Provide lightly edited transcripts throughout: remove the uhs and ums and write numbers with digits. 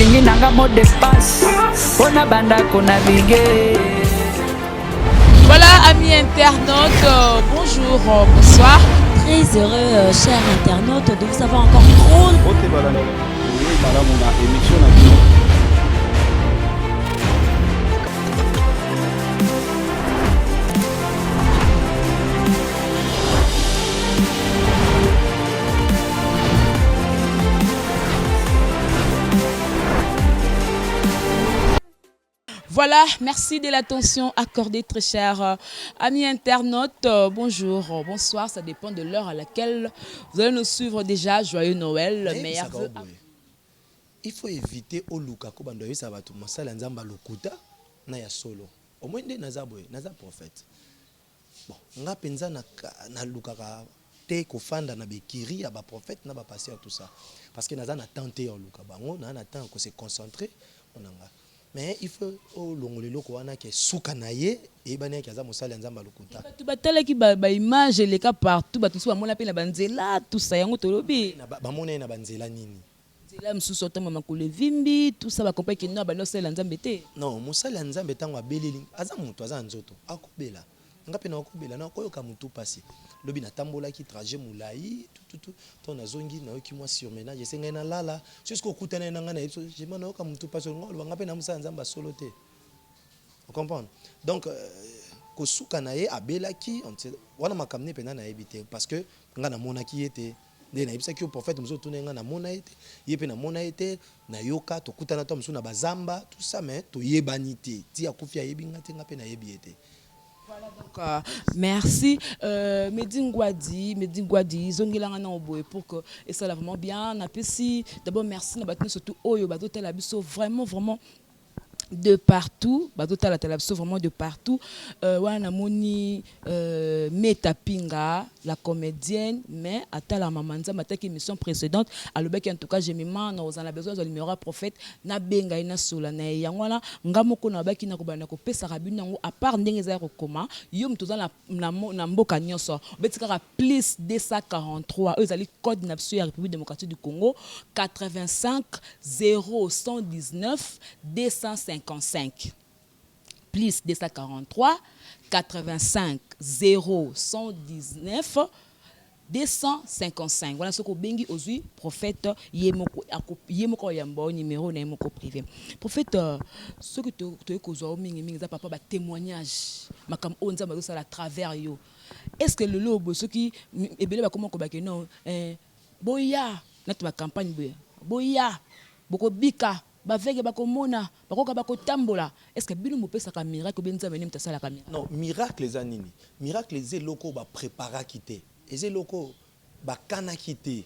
olingi nanga mot de passe pona banda ko naviguer. Voilà, amis internautes, bonjour, bonsoir. Très heureux, chers internautes, de vous avoir encore trop. Voilà, merci de l'attention accordée, très chers amis internautes. Bonjour, bonsoir, ça dépend de l'heure à laquelle vous allez nous suivre déjà. Joyeux Noël, meilleurs vœux. Il faut éviter au luka ko bando yesa batu masala nzamba lokuta na ya solo. Au moins de naza boy, naza prophète. Bon, nga penza na luka ka te ko fanda na bekiri ya ba prophète na ba passer tout ça. Parce que naza na tenté au luka bango na temps ko se concentrer onanga. Mais il faut au longolelo ko wana ke suka na ye e bana ke za musala nzamba lokuta. Tu batala ki ba image les cas partout, ba tout so mona pe na banzela tout ça yango tolobi. Ba mona na banzela nini? Là msusu otama makule vimbi tout ça ba compagnie que no ba no sala nzambe te. Non, musala nzambe tango abeleli aza mutu aza nzoto akobela. Nga pe na akobela na koyoka mutu pasi. Lobi na tambola ki trajet mulai tout ton azongi na yoki moi surmenage esenga na lala jusqu'au kutana na nga na yeso je mana yoka mutu pasi ngolo nga pe na musala nzamba solo te. Vous comprenez? Donc kosuka na ye abelaki on sait wana makamne pe na ebité parce que nga na monaki ete nde na yebisaki yo prophète mozo tuna nga na mona ete ye pe na mona ete na yoka tokutana to mozo na bazamba tout ça mais to yebani te ti akufi ayebi nga te nga pe na yebi ete. Voilà donc merci Medingwadi zongilanga na oboye pour que et ça là vraiment bien na pesi d'abord merci na batno surtout oyo bazotel abiso vraiment de partout bazotel la télévision vraiment de partout wana moni Metapinga la comédienne mais à la mamanza mataki émission précédente à l'obek en tout cas j'ai mis man on a besoin de numéro prophète na benga ina sola na yangwana ngamoko na baki na kobana ko pesa rabina ngo à part ndenge za rekoma yo mtoza na mboka nyonso betika plus 243 eux ali code na ya République démocratique du Congo 85 0119 255 plus 243 85 0119 255. Voilà ce que bengi ozui prophète yemoko yambo numéro na yemoko privé. Prophète ce que tu kozwa mingi za papa ba témoignage makam onza ba ça à travers yo. Est-ce que le lobo ce qui ebele ba comment ko ba que non boya na ta campagne boya boko bika bavege bakomona bakoka bakotambola est-ce que bino mopesaka miracle benza bene mtasala ka miracle? Non, miracle les anini miracle les locaux ba préparer quitter les locaux ba kana quitter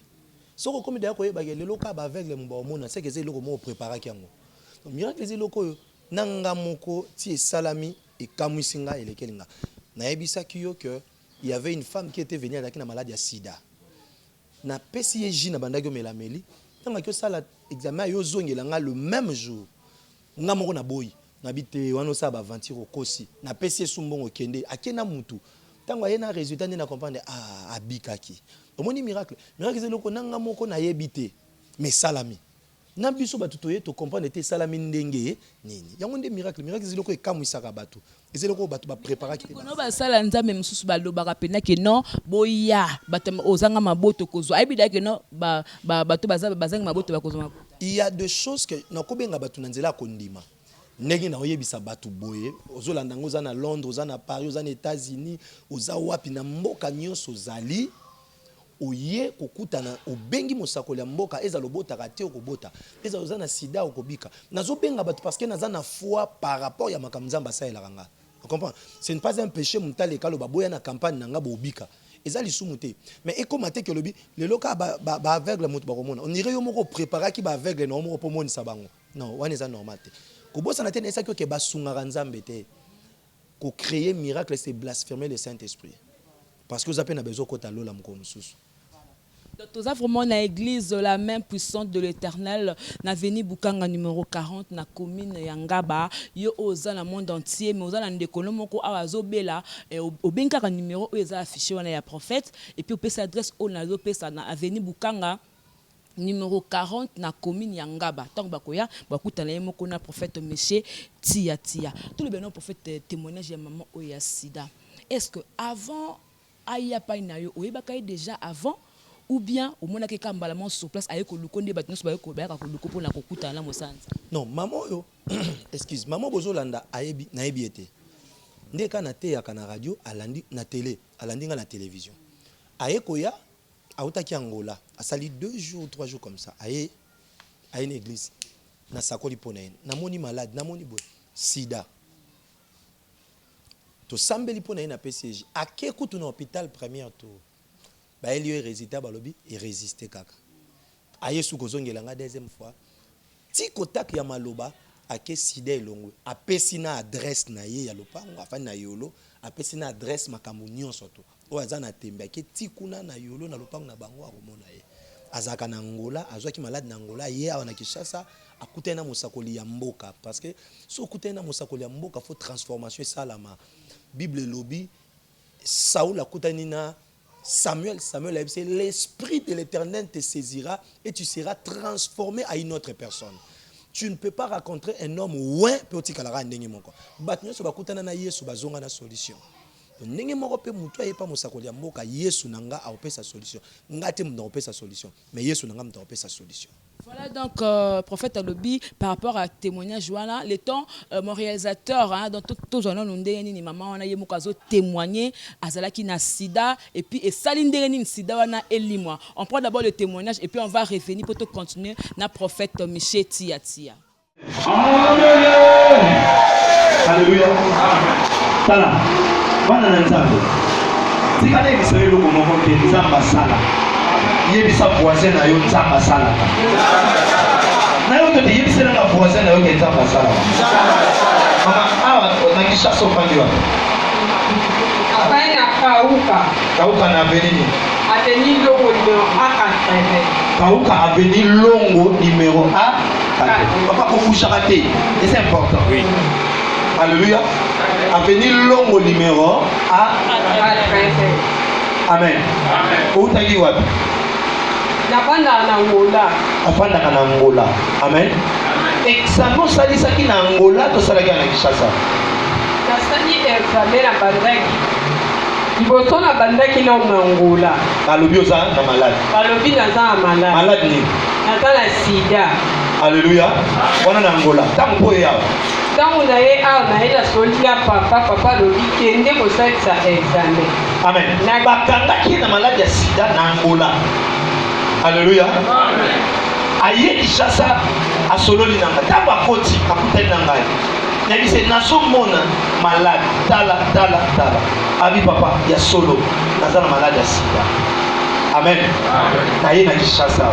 soko comme d'ailleurs ko ba les locaux ba aveugle mba mona c'est que les locaux mo préparer kiango. Donc miracle les locaux nanga moko ti salami et kamusinga elekelinga na yebisa kiyo que il y avait une femme qui était venue avec une maladie à sida na PCJ na bandaki melameli tanga que ça la examen yo zongelanga le même jour nga moko na boyi na bité wana sa ba aventure kosi na pesi sumbongo kende akena mutu tango yena résultat na comprendre abikaki omoni miracle zeloko nanga moko na yebité mais salami na biso batu toye to comprendre te salami ndenge nini yango nde miracle zeloko ekamwisaka batu zeloko batu ba préparer ki no ba sala nzambe msusu ba lobaka pena ke non boya batem ozanga maboto kozwa ayibida ke non batu bazanga maboto bakozwa. Il y a des choses que na kobenga batu na nzela kondima ndenge na oyebisa batu boye ozolanda ngo za na Londres za na Paris za na États-Unis oza wapi na mboka nyonso zali oye kokutana obengi mosakoli ya mboka eza lobota kate okobota eza oza na sida okobika nazobenga batu parce que naza na foi par rapport ya makamzamba sa elanga. Vous comprenez? Ce n'est pas un péché mutale kalo baboya na campagne nanga bobika eza lisumu te mais ekomate ke lobi le loka ba aveugle mutu bakomona on irait yo moko préparer ki ba aveugle na moko pomoni sabango non wana eza normal te kobosa na te na esa ke basunga nzambe te ko créer miracle c'est blasphémer le Saint-Esprit parce que vous avez besoin kota lola mko mususu. Tout ça vraiment na église la main puissante de l'Éternel na veni Bukanga numéro 40 na commune Yangaba yo oza na monde entier mais oza na ndekolo moko awazobela obenka ka numéro oza affiché wana ya prophète et puis on peut s'adresse au nazo pesa na avenue Bukanga numéro 40 na commune Yangaba. Tant bakoya bakutana ye moko na prophète monsieur Tia. Tout le bien prophète témoignage ya maman oya sida. Est-ce que avant aya pa na yo oyebaka déjà avant ou bien au mona ke kambalamon sur place ayeko lukonde batino so bayeko bayaka ko lukopo na kokutana na mosanza? Non, maman yo excuse, maman bozolanda ayebi na yebi ete. Ndeka na te ya kana radio alandi na télé, alandi nga na télévision. Ayeko ya autaki Angola, a sali 2 jours ou 3 jours comme ça. Aye une église. Na sakoli ponaine. Na moni malade, na moni boy. Sida. To sambeli ponaine na PCJ. Ake kutu na hôpital premier tour. Ba elio résultat balobi et résister kaka. Aye sou kozongela nga deuxième fois. Ti kotak ya maloba ake sida elongwe. Apesi na adresse na ye ya lopango afani na yolo, apesi na adresse makambo nyonso to. O azana tembe ake tikuna na yolo na lopango na bango akomona ye. Azaka na Angola, azwaki malade na Angola, ye awana Kinshasa akutena musakoli ya mboka parce que so kutena musakoli ya mboka faut transformation salama. Bible lobby Saoul akutani na Samuel a dit l'esprit de l'Éternel te saisira et tu seras transformé à une autre personne. Tu ne peux pas rencontrer un homme ouin petit kalara ndenge moko. Batnyo so bakutana na Yesu bazonga na solution. Ndenge moko pe mutu ayepa musakoli ya mboka Yesu nanga aope sa solution. Ngate munda aope sa solution. Mais Yesu nanga munda aope sa solution. Voilà donc prophète Alobi par rapport à témoignage voilà les temps mon réalisateur hein, dans tout genre ndenge ni maman wana ye mokazo témoigner azalaki na sida et puis et salindenge ni sida wana elimwa. On prend d'abord le témoignage et puis on va revenir pour continuer na prophète Michel Tia. Alléluia. Tala. Bana na nzambe. Tikane bisoye loko moko ke nzamba sala. Yebisa voisin na yo nzamba sala. Na yo to yebisa na voisin na yo ke nzamba sala. Mama awa na Kinshasa opandi wapi? Afanya kauka. Kauka na avenue. Avenue Longo numéro A4. Kauka avenue Longo numéro A4. Papa kofushaka te. Et c'est important. Oui. Alléluia. Avenue Longo numéro A4. Amen. Où t'as dit wapi? Nafanda na Angola. Afanda na Angola. Amen. Examen salisa ki na Angola to salaki na Kinshasa. Nasani examen na bandaki. Iboso na bandaki na Angola. Balobi oza na malade. Balobi naza na malade. Malade ni? Naza na sida. Alléluia. Wana na Angola. Tango yawo. Tango na ye awa na ye na soli ya papa lobi kende kosalisa examen. Amen. Bakangaki na malade ya sida na Angola. Alléluia. Aye Kinshasa asololi nanga taba koti akutani na ngai. Nabise nasomona malade tala. Abi papa ya solo nazana malade ya sida. Amen. Na ye na Kinshasa.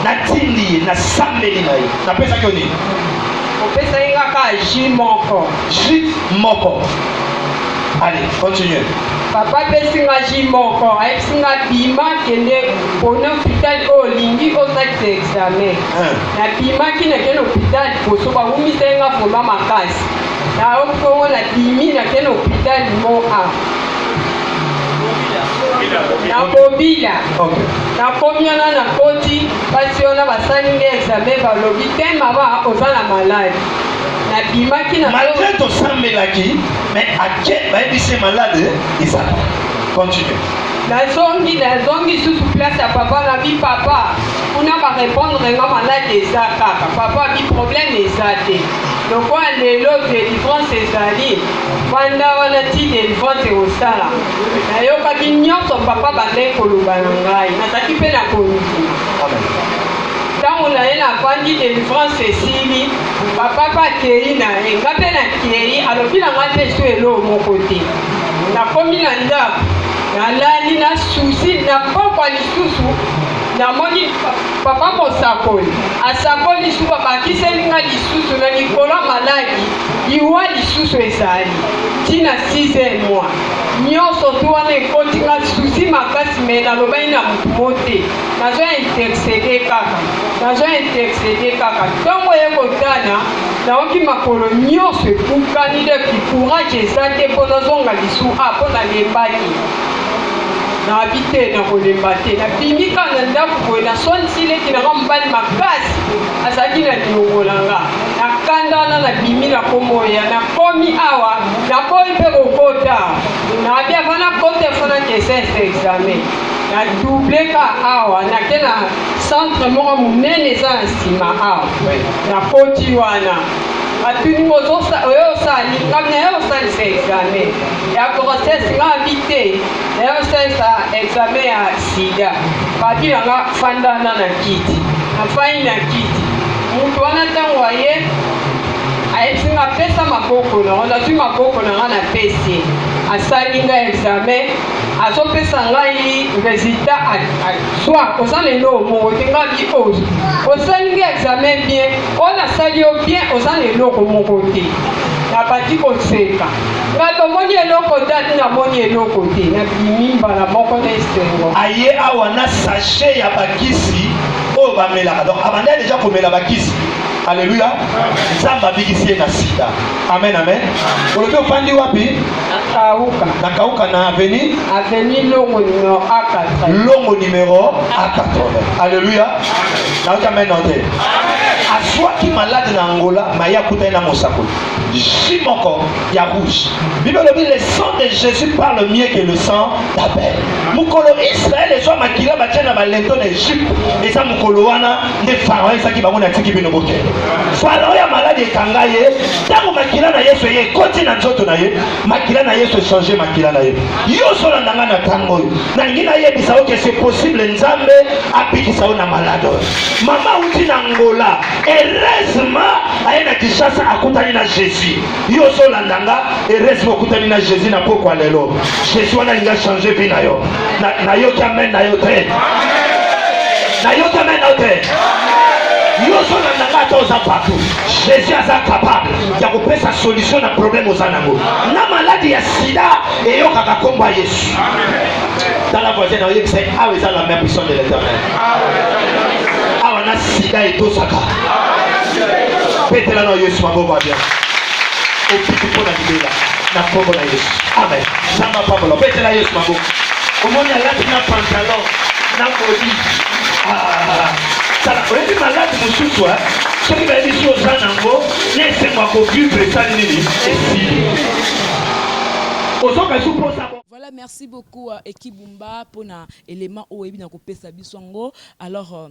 Natindi na sambeli na ye. Na pesa kyo ni? Opesa inga ka ji moko. Allez, continue. Papa pesinga ji moko, ayesinga bima kende pona hôpital olingi osakisa examen. Na bima kina kene hôpital poso ba umisenga foma makasi. Na okongo na bimi na kene hôpital mo a. Na bobila. Okay. Na komiana na koti pasiona basalinga examen ba lobi tema ba ozala malade. Malgré ton sang mélaki, mais à quel baby c'est malade, il s'en continue. La zongi sous place à papa, la vie papa, on n'a pas répondre à malade des akaka. Papa a dit problème des athées. Donc on a les lots de délivrance des alliés. Pendant on a dit délivrance au sala. D'ailleurs quand il n'y a son papa bandé kolubangai, n'a pas qui fait la conduite. Quand on a eu la famille de délivrance Cécilie, papa Keri na ye, quand elle a Keri, alors qu'il a raté sur l'eau mon côté. La famille n'a na souci, n'a pas quoi les sous-sous. Na moni papa mosakoli. Asakoli sous papa qui s'est mis à l'issue na Nicolas maladi. Iwa l'issue ezali. Tina 6 mois. Nyonso to wana ekoti nga souci makasi me na lobai na mote. Nazo intercéder kaka. Tongo yekotana na oki makolo nyonso ekukani de ki courage ezate pona zonga lisu a pona lebaki. na bite na kolemba te na bimika na ndako boye na sonisile na mobali makasi azalaki na lingolanga na kandana na bimi na komoya na komi awa na koyi mpe kokota na bia fana kote fana kesese examen na double ka awa na ke na centre moko monene eza na nsima awa na koti wana atuni oyo osali ngai naye osalisa examen ya grossesse nga abi te naye osalisa examen ya sida babi nanga fandana na kiti nafai na kiti mutu wana ntango aye ayebisinga apesa maboko nango nazwi maboko nanga na pesi asali nga examen azopesa ngai résultat soit oza lelo moko te nga bi oyo osali nga examen bien oyo nasali yo bien oza leloko moko te nabandi koseka nga tomoni eloko te ati namoni eloko te nabimi mbala moko na esengo aye awa na sachet ya bakisi oyo bamelaka donc abanda deja komela bakisi. Alléluia. Nzamba bigisi na sida. Amen, amen. Olobi ofandi wapi? Nakauka na avenue Longo numéro A80. Longo numéro A80. Alléluia. Na amen note. Aswaki malade na Angola, maya kuta na mosako. Jimoko ya rouge. Bible dit le sang de Jésus parle mieux que le sang d'Abel. Mukolo Israël et soit makila batiana balento na Égypte. Et ça mukolo wana ne pharaon ça qui ba mona tiki bino boke. Pharaon ya malade ekanga ye, tango makila na Yesu ye koti na nzoto na ye, makila na Yesu changer makila na ye. Yo solo ndanga na tango. Na ngina ye bisao que c'est possible Nzambe apikisa na malade. Mama uti na Angola, heureusement ayena Kinshasa akutani na Jésus. Yo solo ndanga heureusement akutani na Jésus na poko lelo. Jésus wana linga changer vie na yo. Na yo kamen na yo te. Na yo kamen na yo te. Yo solo ndanga toza partout. Jésus est capable de couper sa solution à problème aux anangos. Na maladie ya sida et yo kaka komba Yesu. Dans la voisine on dit c'est ah oui ça la même puissance de l'Éternel. Ah on a sida et tout ça. Pétela no Yesu mabo ba bien. Au petit pour la libéra. Na kombo na Yesu. Amen. Samba pabolo pétela Yesu mabo. Au moins il y a na pantalon na body. Ah ça on est malade mususu hein. Ce qui va dire aux Zanango, laissez-moi vivre ça nini. Voilà, merci beaucoup Ekibumba pour na élément oebi na kopesa bisongo. Alors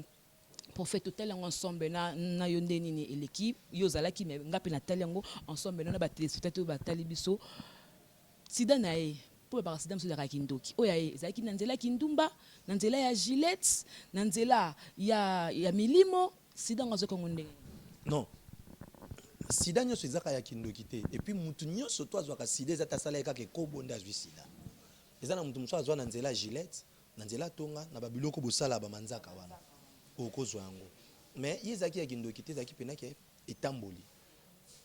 prophète total ensemble na yonde nini et l'équipe yozala ki me ngapi na talengo ensemble na ba téléspectateurs ba talibiso sida na e pour ba sida mso la kindoki oya ezaki na nzela kindumba na nzela ya Gillette na nzela ya milimo sida ngazo kongonde. Non. Sida nyonso ezaka ya kindoki te et puis mutu nyonso to azwaka sida ezata sala ekaka ekobonda azwi sida. Eza na mutu mosusu azwa na nzela Gillette na nzela tonga na babiloko bosala bamanzaka wana okozwa yango. Mais yezaki ya kindoki te ezaki pena ke etamboli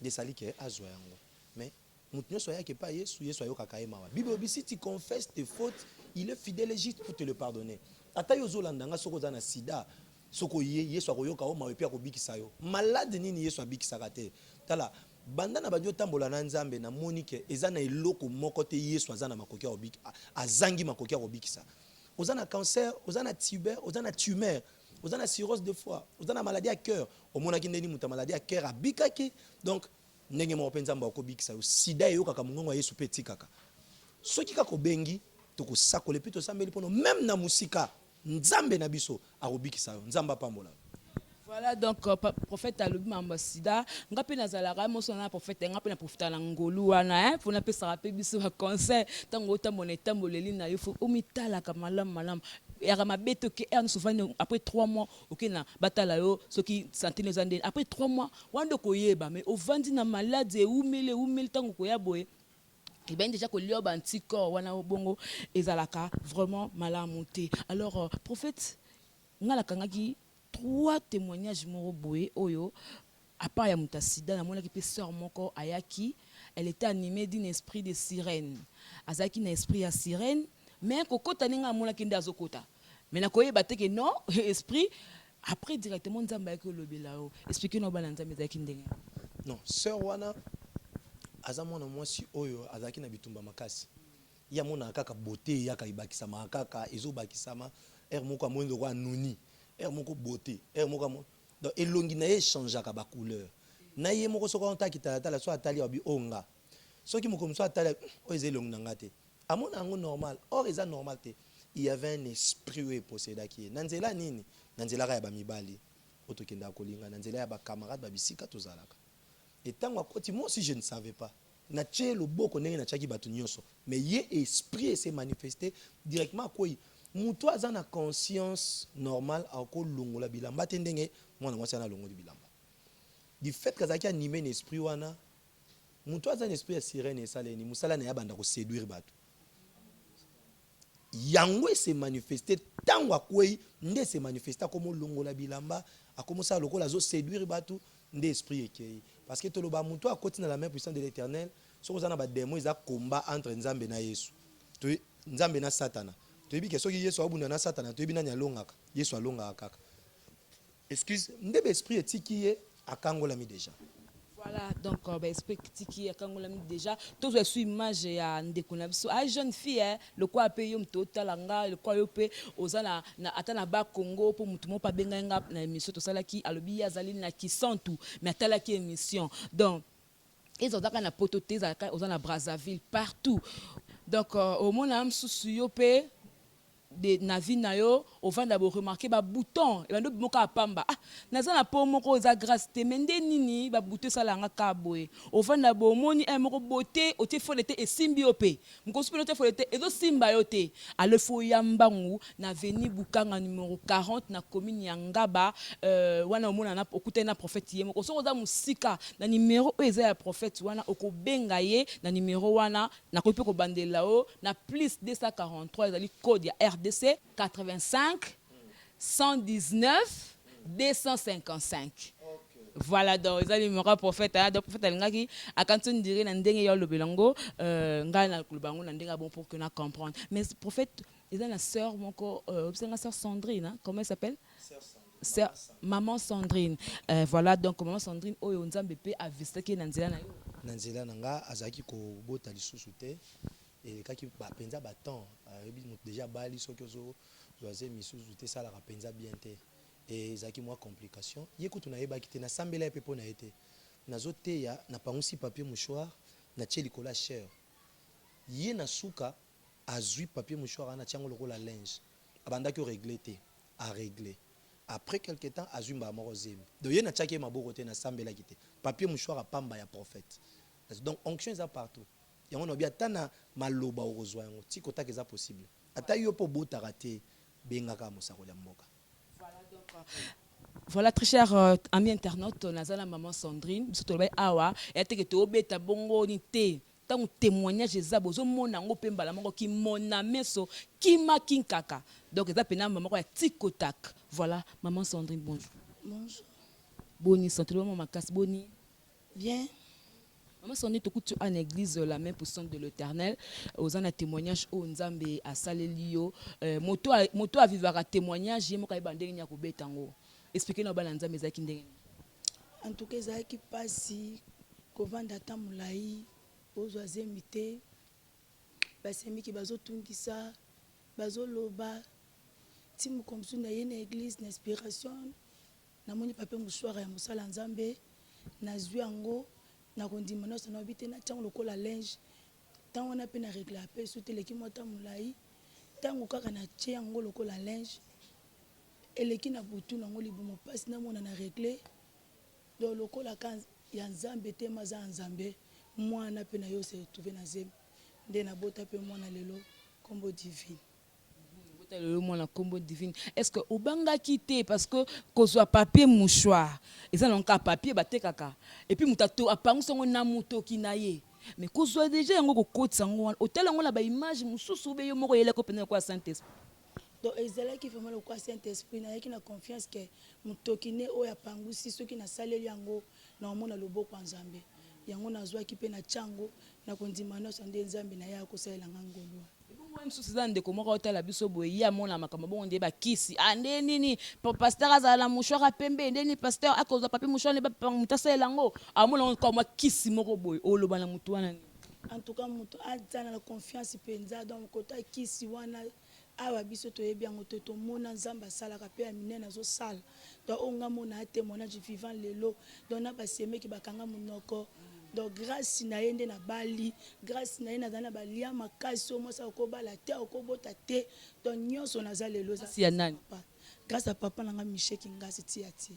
desali ke azwa yango. Mais mutu nyonso ayaki pa Yesu ayokaka ye mawa. Bible dit si tu confesses tes fautes, il est fidèle et juste pour te le pardonner. Ata yozolanda nga soko za na sida soko Yesu akoyoka o mawe pia kobikisa yo malade nini Yesu abikisaka te tala banda na badio tambola na Nzambe na monike eza na eloko moko te Yesu azana makoki ya obiki azangi makoki ya obikisa ozana cancer ozana tuber ozana tumeur ozana cirrhose de foie ozana maladie à cœur omonaki ndeni muta maladie à cœur abikaki donc ndenge mo penza mba okobikisa yo sida eyokaka mungongo Yesu peti kaka soki kako bengi toko sakole pito sambeli pono même na musika Nzambe na biso arobikisa yo Nzamba pambola. Voilà donc prophète alobi mamba sida ngapi nazalaka moso na prophète ngapi na profita na ngolu wana pour na pesa rapé biso ba conseil tango tamone tamboleli na yo fo omitala ka malam ya mabeto ke er souvent après 3 mois OK na batala yo soki santine zande après 3 mois wando koyeba mais ovandi na malade umele tango koya boye. Et bien déjà que l'homme anticorps wana bongo ezalaka vraiment malamuté. Alors prophète ngala kangaki 3 témoignages moro boye oyo à part ya mutasida na mona ki pe sœur moko ayaki elle était animée d'un esprit de sirène azaki na esprit ya sirène mais kokota ninga mona ki ndazo kota mais na koyeba te que non esprit après directement nzamba yako lobela o expliquer no bana nzamba ezaki ndenge non sœur wana aza mwana mwasi oyo azaki na bitumba makasi ya mona kaka beauté ya ka ibakisama kaka ezo bakisama moko amondo kwa nuni moko beauté moko donc elongi na ye changeaka ba couleur na ye moko soko onta kitala so atali obi onga soki moko mso atali o ezelongi nanga te amona ngo normal or eza normal te. Il y avait un esprit où posséda qui nanzela nini nanzela ka ya ba mibali otokenda kolinga nanzela ya ba camarade ba bisika tozalaka. Et tant que moi aussi je ne savais pas. Na tche le boko ndenge na tchaki batu nyonso mais ye esprit s'est manifesté directement quoi muto aza na conscience normale ako longola bilamba te ndenge mwana mwasi ana longola bilamba du fait que azaki animé n'esprit wana muto aza na esprit ya sirène esaleni musala na ya banda ko séduire batu yango s'est manifesté tango akwei nde s'est manifesté comme longola bilamba akomo sa lokola zo séduire batu nde esprit ekei parce que toloba muto akoti na la main puissante de l'Éternel so kozana ba démon eza combat entre nzambe na Yesu to nzambe na satana to yebi ke soki Yesu abunda na satana to yebi nani alongaka Yesu alongaka kaka excuse nde be esprit etiki ye akangola mi déjà. Voilà, donc esprit qui a quand on déjà tous les sous image ya ndeko na biso a jeune fille le quoi paye yom totalanga le quoi yopé ozana na atana ba Congo pour mutumo pa benga na émission to sala ki alobi ya zali na ki santu mais atala ki émission donc ils ont na pototé ozana Brazzaville partout donc au monde am susu yopé de navi na yo ovanda bo remarquer ba bouton et bando moka pamba ah naza na po moko za grâce te mende nini ba bouton sala nga ka boye ovanda bo moni moko beauté o te folete e simbi opé mko supelo te folete ezo simba yo te ale fo yambangu na veni bukanga numéro 40 na commune ya Ngaba wana omona na okute na prophète ye moko so za musika na numéro eza ya prophète wana okobenga ye na numéro wana na ko pe ko bandela o na plus 243 ezali code ya RDC 85 119 255. Voilà donc ils allaient me prophète donc prophète alingaki akantu ndire na ndenge ya lobelango nga na kulubango na ndenge bon pour que na comprendre mais prophète ils ont la sœur moko obsenga sœur Sandrine hein? Comment elle s'appelle sœur maman Sandrine voilà donc maman Sandrine oyo nzambe pe avistaki na nzela na yo na nzela nanga azaki ko bota lisusu te et kaki ba penza ba temps déjà bali soki ozo zoaze misusu te sala ka penza bien te et zaki moi complication yekutu na yeba kite na sambela epe pona ete nazote ya na pangusi papier mouchoir na tcheli kola cher ye na suka azui papier mouchoir na tiango lokola linge abanda ki régler te a régler après quelque temps azui mba moko zemi donc ye na tchaki maboko te na sambela kite papier mouchoir a pamba ya prophète donc onction ça partout yango no bia tana maloba okozwa yango tiko ta keza possible ata yo po botaka te bengaka mosako ya mboka. Voilà très cher ami internaute nazala maman Sandrine biso to bay awa et te to beta bongo ni te tant témoignage eza bozo mona ngo pemba la moko ki mona meso ki makinkaka donc eza pena maman ko ya tikotak. Voilà maman Sandrine bonjour. Bonjour. Boni santé maman makas boni. Bien. Maman Sandrine to kutu en église la main puissante de l'Éternel aux un témoignage au nzambe a salelio moto a vivre témoignage yemo ka bandenge nya ko betango. Expliquez nous bana nzambe za kindenge. En tout cas ça qui passe kovanda tamulai ozwa zemite basemi ki bazotungisa bazoloba timu komsu na yene église na inspiration na moni pape mouchoir ya musala nzambe na zwango na kondima na sana bité na tango lokola linge tango na pe na régler pe soutele ki mota mulai tango kaka na tie yango lokola linge eleki na butu nango libumo pasi na mona na régler do lokola kan ya nzambe te maza nzambe mwana pe na yo se trouver na zem nde na bota pe mwana lelo kombo divine le mot la combo divine. Est-ce que obanga quitté parce que kozwa papier mouchoir et ça non ka papier baté kaka et puis mutato apangu songo na muto kinaye mais kozwa déjà yango ko kotsa ngo hôtel ngo la ba image mususu be yo moko yele ko pena kwa Saint-Esprit donc ezala ki vraiment le quoi Saint-Esprit na yaki na confiance que mutoki ne o ya pangu si soki na saleli yango na mona loboko nzambe yango nazwa ki pe na chango na kondima na sonde nzambe na ya ko salela ngangolo de comment hôtel biso boye ya mona makamba bon nde ba kisi ande nini pasteur azala mouchoir a pembe nde ni pasteur akoza papier mouchoir ne ba mutasa elango amona comme kisi moko boye oloba na mutu wana en tout cas moto aza na confiance penza donc kota kisi wana awa biso toyebi yango te tomona nzambe asalaka mpe ya minene azosala donc onga mona témoignage vivant lelo donc na basemeki bakanga monoko donc grâce na ye nde na bali grâce na ye nazali na balia makasi omosa okobala te okobota te donc nyonso naza lelo grâce à papa nanga Michel Kingasi tia tia.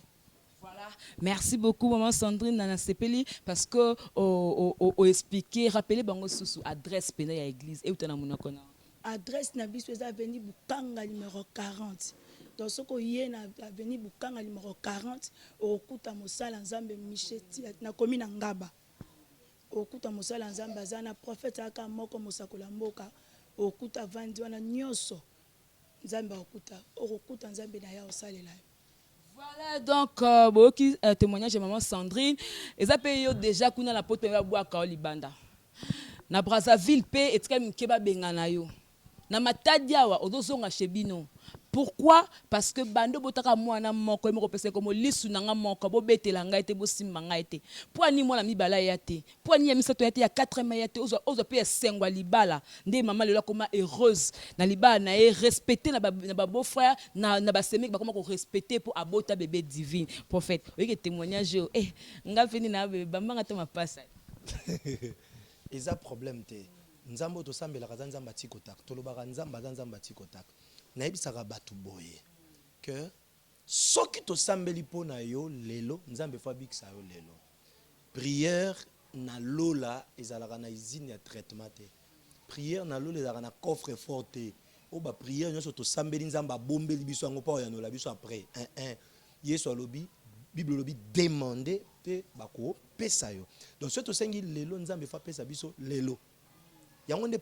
Voilà. Merci beaucoup, maman Sandrine Nana Sepeli, parce que o expliquer, rappeler bango sous adresse pénale à l'église et où tu as mon account. Adresse na biso eza avenue Bukanga numéro 40. Donc ce ko yé na avenue Bukanga numéro 40 okuta mosala nzambe Michel na commune Ngaba. Okuta mosala nzambe azana prophète aka moko mosakola mboka okuta vandi wana nyonso nzambe okuta nzambe na ya osalela. Voilà donc qui témoignage de maman Sandrine et ça paye déjà kuna la pote va boire ka libanda na Brazzaville pe etika mikeba bengana yo na matadi awa odozonga chebino. Pourquoi? Parce que bando botaka mwana moko moko pese comme lisu nanga moko bo betela ngai te bo simba ngai te po ani mwana mibala ya te po ani ya misato ya te ya 4 mois ya te ozo pe sengwa libala nde mama lelo koma heureuse na libala na e respecter na ba beau frère na ba semeki ba koma ko respecter pour abota bébé divine prophète oyeke témoignage nga fini na bamba te mapasa eza problème te nzambo to sambela kaza nzamba tikotak tolobaka nzamba za nzamba tikotak nayebisaka bato boye que soki tosambeli mpo na yo lelo nzambe fo abikisa yo lelo prière na lola ezalaka na usine ya traitement te prière na lola ezalaka na coffre fort te o ba prière nyonso tosambeli nzambe abombeli biso yango mpo oyanola biso après yesu alobi bible alobi demander mpe bakopesa yo donc soki tosengi lelo nzambe fo apesa biso lelo yango nde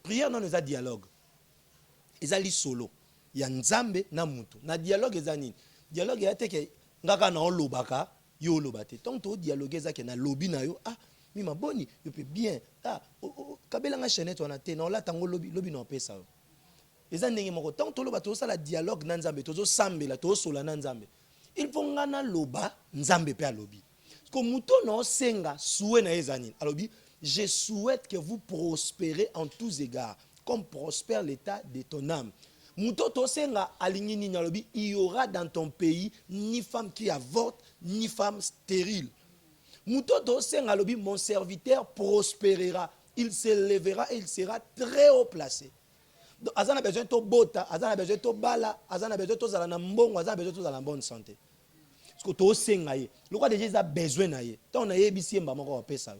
prière nano eza dialogue ezali solo ya nzambe na mutu na dialogue eza nini dialogue ya teke ngaka na olobaka yo oloba te donc to dialogue eza ke na lobi na yo mi maboni yo pe bien kabela nga chaînette wana te na olata ngo lobi na opesa yo eza ndenge moko donc to loba to sala dialogue na nzambe to zo sambela to sola na nzambe il faut ngana loba nzambe pe alobi ko muto na osenga souhait na eza nini alobi je souhaite que vous prospérez en tous égards comme prospère l'état de ton âme. Moutoto senga alingi nyalobi, il y aura dans ton pays ni femme qui avorte, ni femme stérile. Moutoto senga lobi, mon serviteur prospérera, il s'élèvera et il sera très haut placé. Donc, azana besoin to bota, azana besoin to bala, azana besoin to zala na mbongo, azana besoin to zala bonne santé. Parce que to senga ye, le quoi déjà besoin na ye. Tant on a yebisi mba moko opesa.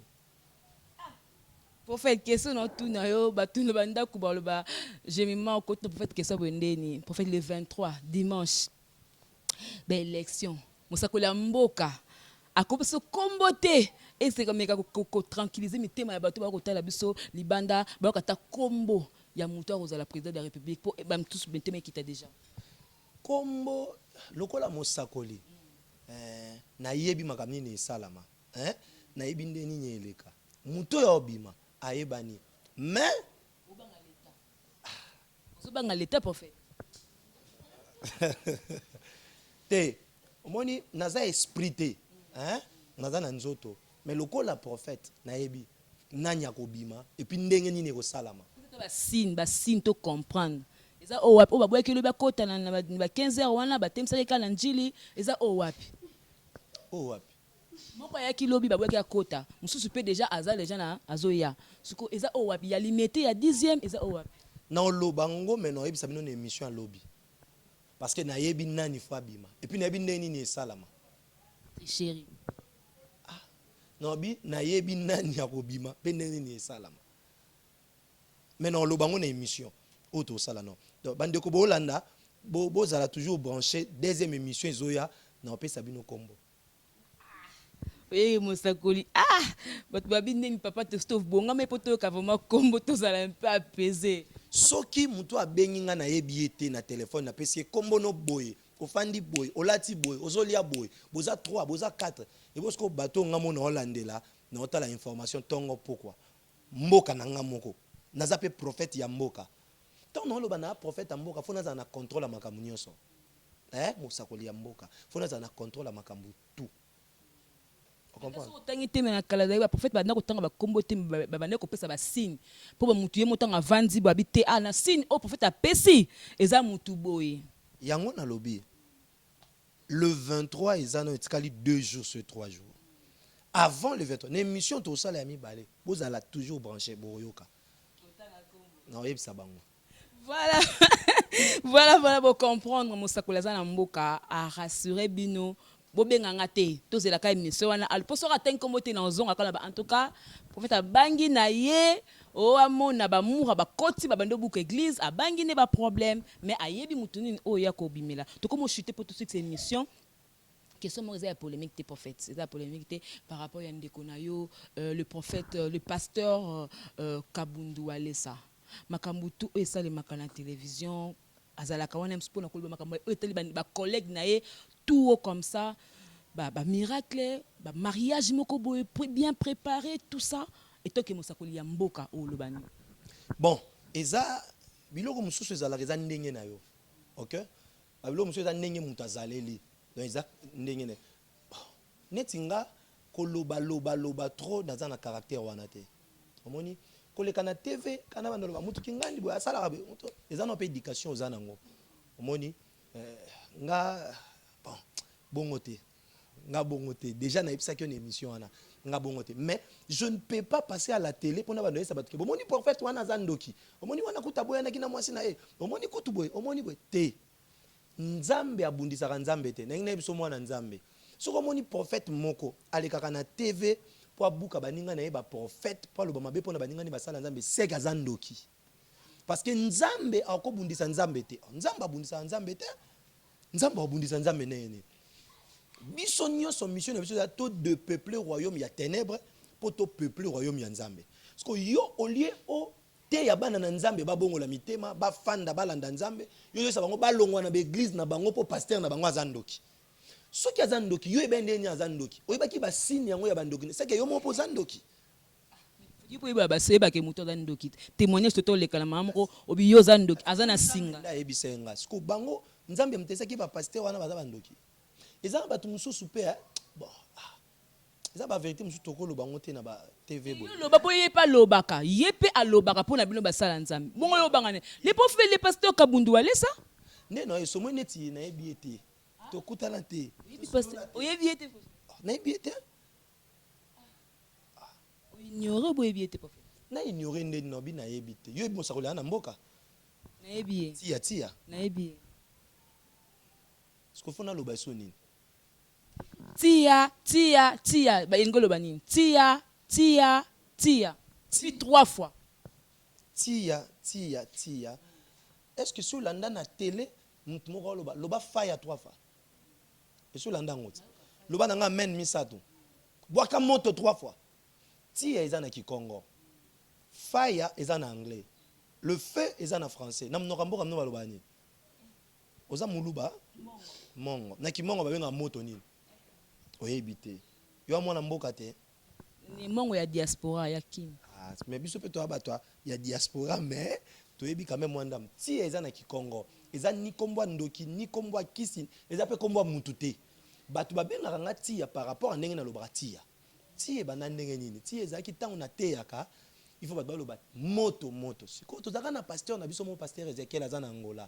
Prophète question non tout na yo ba tout le banda ku ba le ba gemiment côté prophète question bendeni prophète le 23 dimanche ben élection musakola mboka akobeso kombote et c'est comme ko tranquilliser mitema ya bato ba ko tala biso libanda ba ko ta kombo ya muto ko za la président de la république pour bam tous mitema qui t'a déjà kombo lokola musakoli na yebi makamni ni salama na yebi ndeni nyeleka muto ya obima aebani mais obanga l'état prophète te omoni naza esprit te naza na nzoto mais lokola prophète nayebi nani akobima et puis ndenge nini ekosalama basine to comprendre eza owapi o babwaki lo bakota na ba 15h wana batemisaki kala njili eza owapi moko ya kilobi babwaki akota mususu pe déjà aza les gens na azoya suko eza owapi ya limité ya 10e eza owapi na olobango mais no yebisa bino na émission à lobby parce que na yebi nani fo abima et puis na yebi ndeni ni esalama chéri no bi na yebi nani akobima pe ndeni ni esalama mais na olobango na émission auto sala non donc bande ko bolanda bozala toujours branché deuxième émission ezoya na opesa bino kombo. Oui, Moussakoli. But babi nemi papa te stove bonga mais poto ka vraiment kombo to zala un peu apaisé. Soki muto abenginga na yebiete na téléphone na pesi kombo no boy, ofandi boy, olati boy, ozolia boy, boza 3, boza 4. Et bosko bato ngamo na Hollandela, na otala information tongo pourquoi. Mboka na ngamoko. Naza pe prophète ya mboka. Tant na loba na prophète ya mboka, fona za na contrôle makambu nyonso. Moussakoli ya mboka, fona za na contrôle makambu tout. comprends? Otangi te na kala da prophète ba na ko tanga ba kombo te ba na ko pesa ba signe po ba mutu ye motanga vandi ba bité a na signe o prophète a pesi eza mutu boye. Yango na lobby. Le 23 ils en ont etikali 2 jours sur 3 jours. Avant le 23, l'émission tout ça les amis balé. Vous allez toujours brancher Boroyoka. Non, et ça bango. Voilà. voilà pour comprendre Mosakola za na mboka a rassurer bino bobenganga te tozela ka émission wana alposo ka ten kombo te na zonga kala ba en tout cas prophète bangi na ye o amona ba mura ba koti ba bando buku église a bangi ne ba problème mais ayebi mutuni o ya ko bimela to comme chuter pour toute cette émission question moi c'est polémique des prophètes c'est la polémique par rapport à ndeko na yo le prophète le pasteur Kabundu Alessa makambo tout et ça les makana télévision azalaka wana mspo na koloba makambo e teli ba collègue na ye tout comme ça ba miracle ba mariage moko boye bien préparé tout ça et toi que mosakoli ya mboka o lobani bon eza biloko mususu ezalaka eza ndenge na yo OK ba biloko mususu eza ndenge mutu azaleli donc eza ndenge ne neti nga koloba trop dans un caractère wana te omoni koleka na TV kana bando ba mutu kingandi boya sala be mutu eza no pe éducation eza nango omoni nga bongote nga bongote déjà na episa ki une émission wana nga bongote mais je ne peux pas passer à la télé pour na bando esa batuke omoni prophète wana zandoki omoni wana kuta boya na kina mwasi na omoni kutu boy omoni boy te nzambe abundisaka nzambe te na biso mwana nzambe soko omoni prophète moko alekaka na TV po abuka baninga na ye ba prophète po aloba mabe po na baninga ni basala nzambe seka zandoki parce que nzambe akobundisa nzambe te nzambe abundisa nzambe te nzambe abundisa nzambe nene biso nyonso mission na biso ya to de peuple royaume ya ténèbres po to peuple royaume ya nzambe parce que yo au lieu o te ya bana na nzambe babongola mitema bafanda balanda nzambe yo yo sa bango balongwa na église na bango po pasteur na bango azandoki soki azandoki yo ebende ni azandoki oyebaki ba signe yango ya bandoki c'est que yo mo po zandoki yipo iba ba seba ke muto zandoki témoignage to le kala mamoko obi yo zandoki azana singa la ebisenga siko bango nzambe mtesa ki ba pasteur wana baza bandoki eza ba tumususu pe bon eza ba vérité mususu tokolo bango te na ba TV bo yo loba po yepa lobaka yepe alobaka po na bino basala nzambe bongo yo bangane les prophètes les pasteurs Kabundu Alessa ne no eso mo neti na ebiete to kutana te oyebi ete na ebiete ignore bo ebi ete prophète na ignorer nde no bi na ebite yo ebi mosakoli na mboka na ebi tia na ebi ce qu'il faut na loba so nini tia ba ngolo banini tia si 3 fois tia est-ce que sur landa na télé mutu moko loba fire 3 fois et sur landa ngoti loba nanga amen misato bwaka moto 3 fois tia eza na kikongo fire eza na anglais le feu eza na français na mnoka mboka mno baloba ni oza muluba mongo na kimongo babenga moto nini oyebi te yo mwana mboka te ni mongo ya diaspora ya kim mais biso pe to abatwa ya diaspora mais toyebi quand même mwanda tia eza na kikongo eza ni kombo ndoki ni kombo kisi eza pe kombo mutu te batu babengaka nga tia par rapport à ndenge na lobaka tia bana ndenge nini tia eza ki tango na teyaka il faut batu baloba moto siko tozaka na pasteur na biso mo pasteur Ezekiel aza na Angola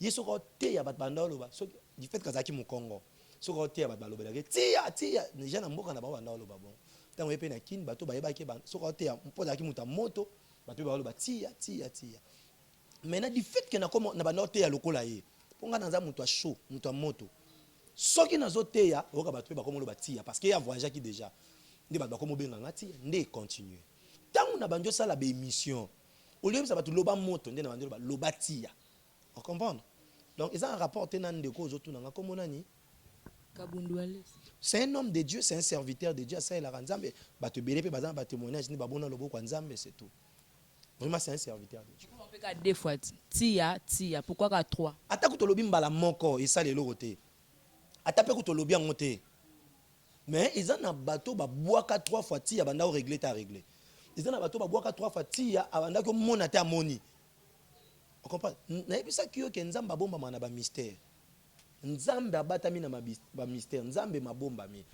yeso ko teya batu banda loba so du fait kazaki mu Congo so ko teya batu baloba tia déjà na mboka na ba banda loba bon tango yepe na kin batu bayeba ke so ko teya mpoza ki muta moto batu baloba tia maintenant du fait que na comme na banda teya lokola ye ponga na za mutu a chaud mutu a moto soki nazo teya oka batu ba komo loba tia parce que ya voyage ki déjà ndi batu ba komo benga ngati ndé continuer tango na banjo sala ba émission au lieu ça ba loba moto ndé na banjo loba tia on comprend donc ils ont un rapport tenant de cause autour nanga comme nani Kabundu Alessa c'est un homme de Dieu c'est un serviteur de Dieu ça il a nzambe ba te belé pe bazan ba témoignage ni ba bona loboko nzambe c'est tout vraiment c'est un serviteur de Dieu on peut ka 2 fois tia pourquoi ka 3 ata ko to lobi mbala moko et ça les lokoté ata pe ko to lobi ngoté mais ils ont un bateau ba boaka 3 fois tia banda o régler ta régler ils ont un bateau ba boaka 3 fois tia abanda ko mona ta moni on comprend na ebisa kiyo ke nzamba bomba mana ba mystère nzambe abatami na ba mystère nzambe mabomba mi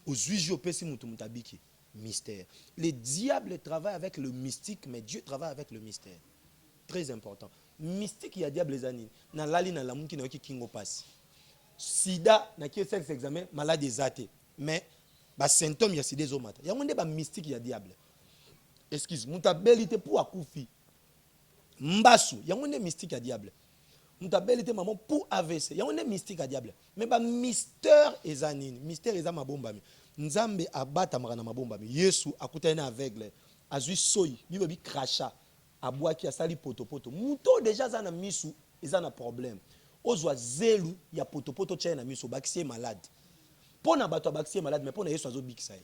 Aux juges, au pesi mutabiki. Mystère. Le diable travaille avec le mystique, mais Dieu travaille avec le mystère. Très important. Mystique, il y a diable les années. Na lali na lamun qui n'a qui kingo passe. Sida, na qui sexe examen, malade des athées. Mais, bah symptômes, il y a sida au matin. Il y a un débat mystique, il y a diable. Excuse, mutabelité pour akoufi. Mbasu, il y a un mystique à diable. Mutabelité maman pour AVC. Il y a un mystique à diable. Mais bah mystère est anine. Mystère est ma bombe. Nzambe abata marana mabomba. Yesu akutana aveugle. Azui soyi, bibi cracha. Abwaki asali potopoto. Muto déjà za na misu, eza na problème. Ozwa zelu ya potopoto tchaya na misu bakisi malade. Pona bato bakisi malade mais pona Yesu azo bikisa.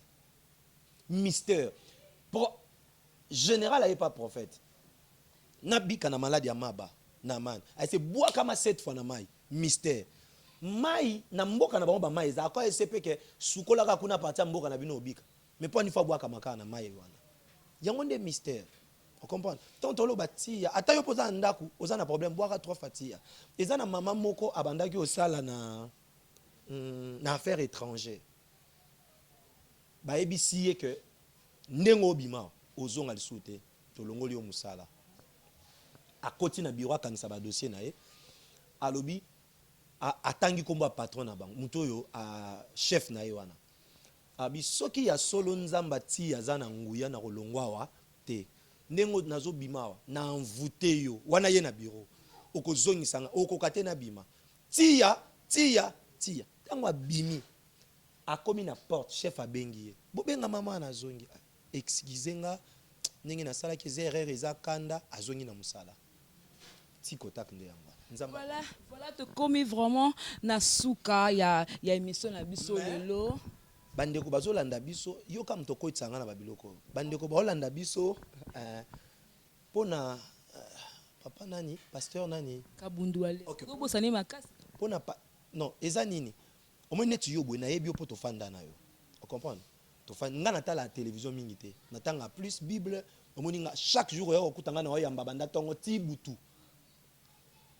Mystère. Général n'est pas prophète. Nabika na malade ya maba na man. Ay se bois kama 7 fois na mai. Mystère. Mai na mboka na bango mai za kwa SCP ke sukola ka kuna parti mboka na bino obika. Mais pas une fois bois kama kana mai wana. Yango nde mystère. On comprend. Tant on lo batia, ata yo poza ndaku, oza na problème boire 3 fatia. Eza na maman moko abandaki osala na affaire étrangère. Ba ebisiye que ndengo obima ozonga lisute to longoli o musala. Akoti na bureau kanisa ba dossier na ye. Alobi atangi komba patron na bango. Muto yo chef na ye wana. Abi soki ya solo nzamba ti ya zana nguya na kolongwa wa te. Nengo nazo bimawa na envoûté yo wana ye na bureau okozongisa nga okokate na bima tia tango abimi akomi na porte chef abengi ye bobenga mama na zongi excusez nga ndenge na sala ki erreur eza kanda azongi na musala ti contact nde yango voilà te komi vraiment na suka ya émission na biso lelo bandeko bazolanda biso yo kam to koitsanga na babiloko bandeko baolanda biso pona papa nani pasteur nani kabundu ale ko bosani makasi pona non eza nini omoni neti yo boye na yebi yo po to fanda na yo o comprendre to fanda nga natala la télévision mingi te natanga plus bible omoni nga chaque jour yo okutanga na oyamba banda tongo ti butu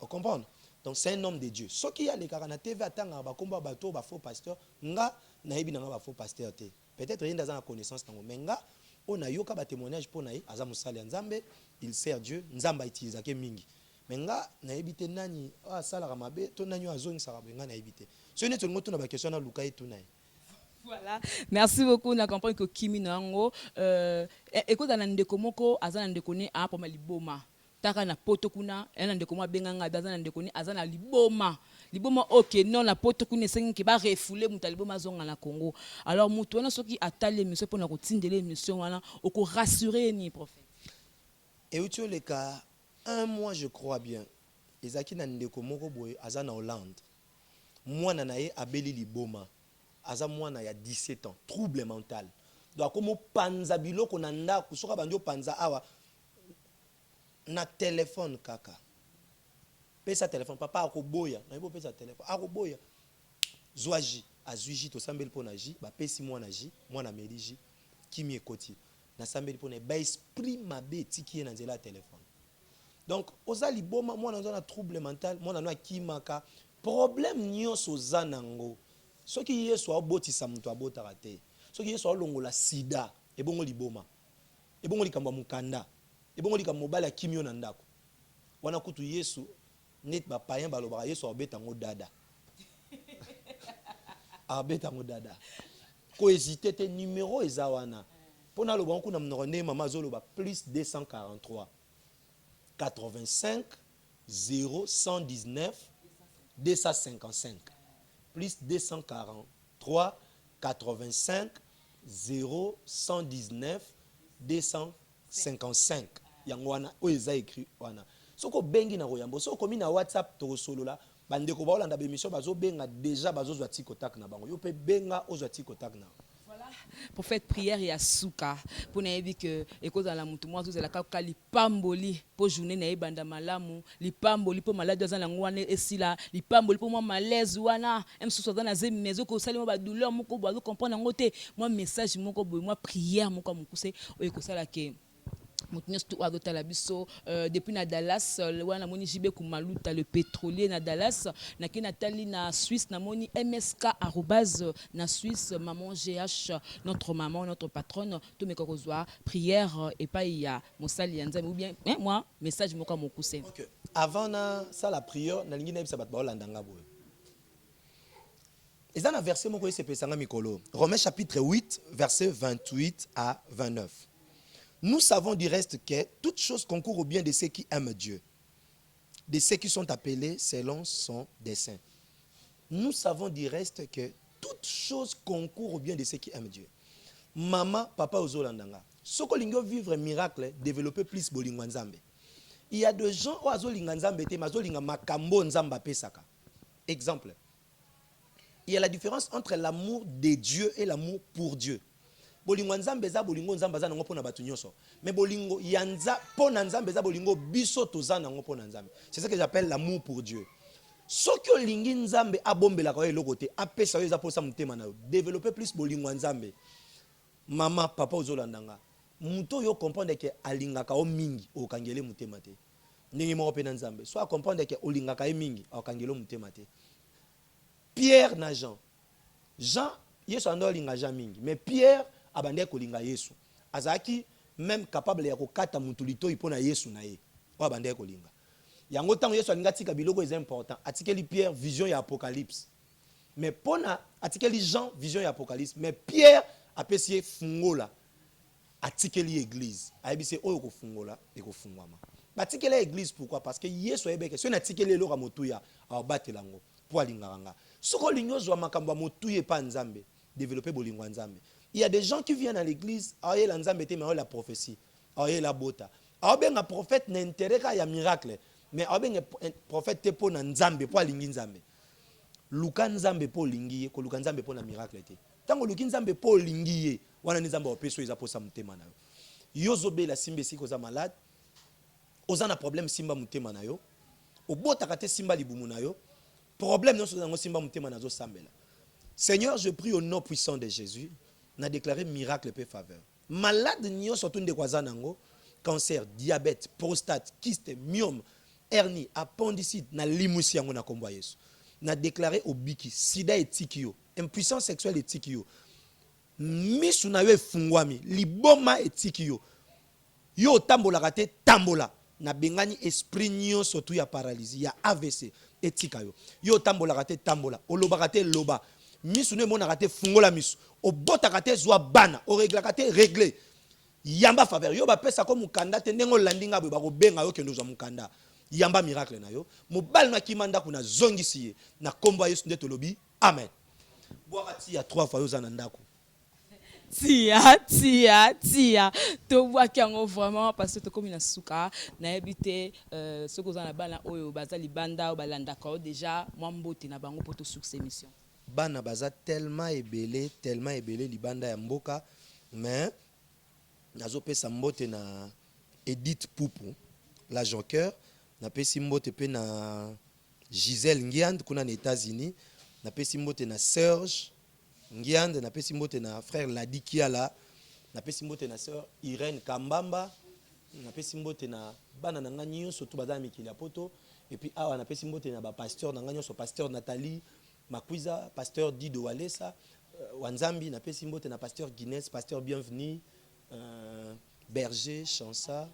o comprendre. Donc c'est un homme de Dieu. Ce qui a les caractères TV attend ba combat bateau ba faux pasteur nga na yebi na ba faux pasteur te. Peut-être rien dans la connaissance tango mais nga on a yoka ba témoignage pour naï aza musali nzambe il sert Dieu nzamba utilise ke mingi. Mais nga na yebi te nani sala ka mabe to nani azongi sala nga na yebi te. Ce n'est tout na ba question na luka etu naï. Voilà. Merci beaucoup. On a compris que Kimi Nango écoute dans ndeko moko aza ndeko ne a pour maliboma. Taka na poto kuna ena ndeko mwa benganga bazana ndeko ni azana liboma OK non la poto kuna sengi ki ba refouler muta liboma zonga na Congo. Alors mutu wana soki atali émission pour na kotindele émission wana oko rassurer ni prophète. Et où tu le cas 1 mois je crois bien ezaki na ndeko moko boye azana Hollande. Mwana na ye abeli liboma aza mwana ya 17 ans trouble mental. Donc comme panza biloko na ndako soka bandio panza awa na téléphone kaka pesa téléphone papa akoboya na ibo pesa téléphone akoboya zwaji azuji to sambeli pona ji ba pesi mwana ji mwana meliji kimi ekoti na sambeli pona ba esprit mabe tiki na nzela téléphone. Donc ozali boma mwana na trouble mental mwana no akimaka problème nyonso zanango soki yesu abotisa muto abotaka te soki yesu alongola sida ebongo liboma ebongo likamba mukanda ebongo lika mobala kimio na ndako wana kutu yesu net ba payen balobaka yesu abeta ngo dada abeta ngo dada ko hésiter te numéro eza wana pona loba kuna mnoko ne mama zoloba plus 243 85 0119 255 plus 243 85 0119 255 yango wana oyo eza écrit wana soko bengi na koyambo soko mi na WhatsApp to solola bandeko baolanda ba émission bazobenga déjà bazozwa ti contact na bango yo pe benga ozwa ti contact na voilà pour faire prière ya suka pour na yebi que ekoza la mutu mwa zozela ka lipamboli pour journée na ebanda malamu lipamboli pour malade za na ngwana esila lipamboli pour moi malaise wana msusu za na zemi mezo ko salimo ba douleur moko bo comprendre ngote moi message moko bo moi prière moko mukuse oyo ko sala ke depuis na Dallas wana moni jibe kumaluta le pétrolier na Dallas na ki Nathalie na Suisse na moni MSK na Suisse maman GH notre maman notre patronne tout me kozwa prière et pas il y a mosali ya nzambe ou bien moi message moko mokuse. OK. Avant na ça la prière na lingi na bisa bat ba landanga boye. Et dans un verset moko sepesanga mikolo. Romains chapitre 8 verset 28 à 29. Nous savons du reste que toute chose concourt au bien de ceux qui aiment Dieu, de ceux qui sont appelés selon son dessein. Nous savons du reste que toute chose concourt au bien de ceux qui aiment Dieu. Maman, papa, ozolandanga. Ce que l'ingénieur vivre un miracle, développer plus bolingo nzambe. Il y a des gens qui ozolinga nzambe te mazolinga makambo nzamba pesaka. Exemple. Il y a la différence entre l'amour de Dieu et l'amour pour Dieu. Bolingo nzambe za bolingo nzamba za nango pona batu nyonso. Mais bolingo yanza pona nzambe za bolingo biso toza nango pona nzambe. C'est ce que j'appelle l'amour pour Dieu. Soki olingi nzambe abombela kwa eloko te apesa yo za posa mutema na yo. Développer plus bolingo nzambe. Mama papa ozolandanga. Muto yo comprendre que alingaka o mingi okangele mutema te. Ndenge moko pe na nzambe. Soit comprendre que olingaka e mingi okangele mutema te. Pierre na Jean. Jean Yesu ando linga Jean mingi, mais Pierre abande kolinga Yesu. Azaki même capable ya kokata mutulito ipona Yesu na ye. O abande kolinga. Yango tango Yesu alinga tika biloko est important. Atikeli Pierre vision ya apocalypse. Mais pona atikeli Jean vision ya apocalypse, mais Pierre apesi fungola. Atikeli église. Ayebise oyo ko fungola e ko fungwama. Batikeli église pourquoi? Parce que Yesu ayebeke so na tikeli lo ka motuya abatelango pour alinganga. Soko linyo zo makambo motuye pa nzambe. Développer bolingo nzambe. Il y a des gens qui viennent à l'église, aye la nzambe te mais la prophétie, aye la bota. Abe nga prophète n'intérêt ka ya miracle, mais abe nga prophète te po na nzambe po alingi nzambe. Luka nzambe po lingi ko luka nzambe po na miracle te. Tango luki nzambe po lingi wana nzambe opeso eza po sa mutema na yo. Yozobe la simbe siko za malade. Oza na problème simba mutema na yo. Obota kate simba libumu na yo. Problème non so zango simba mutema na zo sambela. Seigneur, je prie au nom puissant de Jésus. N'a déclaré miracle et faveur. Malade nyo surtout de nango, cancer, diabète, prostate, kyste, myome, hernie, appendicite, na limusi yango na kombo Yesu. N'a déclaré au biki, sida et tikio, impuissance sexuelle et tikio. Misu na yo fungwami, liboma et tikio. Yo tambola kate tambola. Na bengani esprit nyo surtout ya paralysie, ya AVC et tikayo. Yo tambola kate tambola, oloba kate loba. Misu ne mona kate fungola misu. O bota kate zwa bana, o regla kate regle. Yamba faveur. Yo ba pesa ko mukanda te ndengo landinga bo ba ko benga yo kendo zwa mukanda. Yamba miracle na yo. Mobal na kimanda kuna zongisi ye. Na komba Yesu ndeto lobi. Amen. Boakati ya 3 fois yo za ndako. Tia. To vois kiango vraiment parce que comme na suka na ebité ce que za na bana oyo bazali banda o balanda ko déjà moi mbote na bango pour to succès mission. Bana baza tellement ébélé libanda ya mboka, mais nazo pesa mbote na Edith Poupou la jonqueur na pesi mbote pe na Gisèle Ngiand kuna na États-Unis na pesi mbote na Serge Ngiand na pesi mbote na frère Ladikiala na pesi mbote na sœur Irène Kambamba na pesi mbote na bana na nganyo surtout baza mikili ya poto et puis awa na pesi mbote na ba pasteur na nganyo so pasteur Nathalie Makwiza, pasteur Dido Walesa, Wanzambi, na pesi mbote na pasteur Guinness, pasteur Bienvenu, Berger Chansa,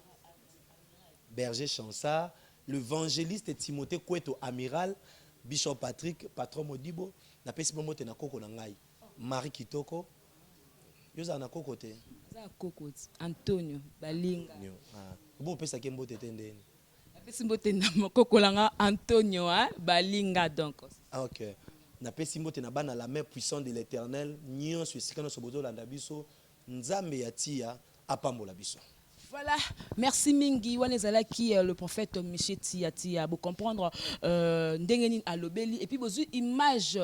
l'évangéliste Timothée Kweto Amiral, Bishop Patrick, patron Modibo, na pesi mbote na koko na ngai, Marie Kitoko, yoza na koko te. Za koko Antonio Balinga. Bo pesa ke mbote te ndeni. Na pesi mbote na koko langa Antonio Balinga donc. Ah OK. Na pesi mbote na bana la main puissante de l'Éternel, nyon sur sikano sobozo landa biso, nzambe ya tia apambola biso. Voilà, merci mingi wanezala qui le prophète Michel Tia pour comprendre ndengeni alobeli et puis bozu image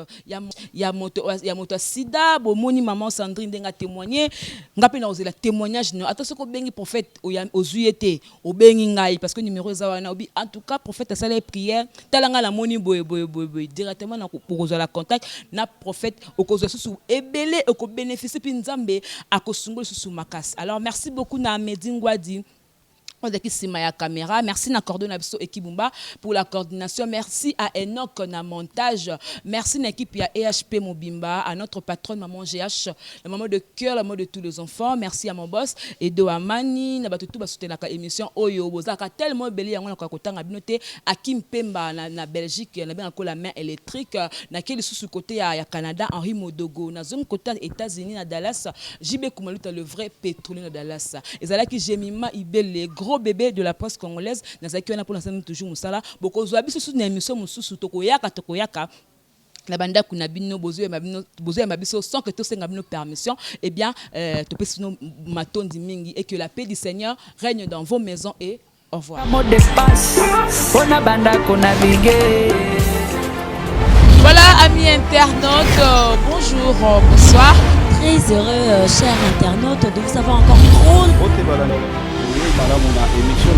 ya moto sida bo moni maman Sandrine ndenga témoigner ngapi na ozela témoignage no attention ko bengi prophète ozuyete obengi ngai parce que numéro za wana obi en tout cas prophète asala prière talanga la moni boy directement na pour ozala contact na prophète okozo susu ebele oko bénéficier puis nzambe akosungol susu makas. Alors merci beaucoup na Medingwa dit On dit qu'il y a caméra. Merci à coordination Ekibumba pour la coordination. Merci à Enoch na montage. Merci à l'équipe à EHP Mobimba, à notre patronne maman GH, la maman de cœur, la maman de tous les enfants. Merci à mon boss Edo Amani, na batutu ba soutenir la émission Oyo Bozaka tellement belle yango na kotanga binoté à Kim Pemba na Belgique, na bien la main électrique, na quel sous côté à Canada Henri Modogo, na zone côté États-Unis na Dallas, JB Kumaluta le vrai pétrolier na Dallas. Et ça là qui Jemima Ibel les gros bébé de la presse congolaise nazaki wana pour l'ensemble toujours musala boko zo abiso sous na émission mususu tokoyaka la banda kuna bino bozo ya mabiso sans que tout senga bino permission eh bien to pesino matondi mingi et que la paix du Seigneur règne dans vos maisons et au revoir. Mot de passe pona banda kuna bige. Voilà amis internautes, bonjour, bonsoir. Très heureux, chers internautes, de vous avoir encore trop. Madame, on a émission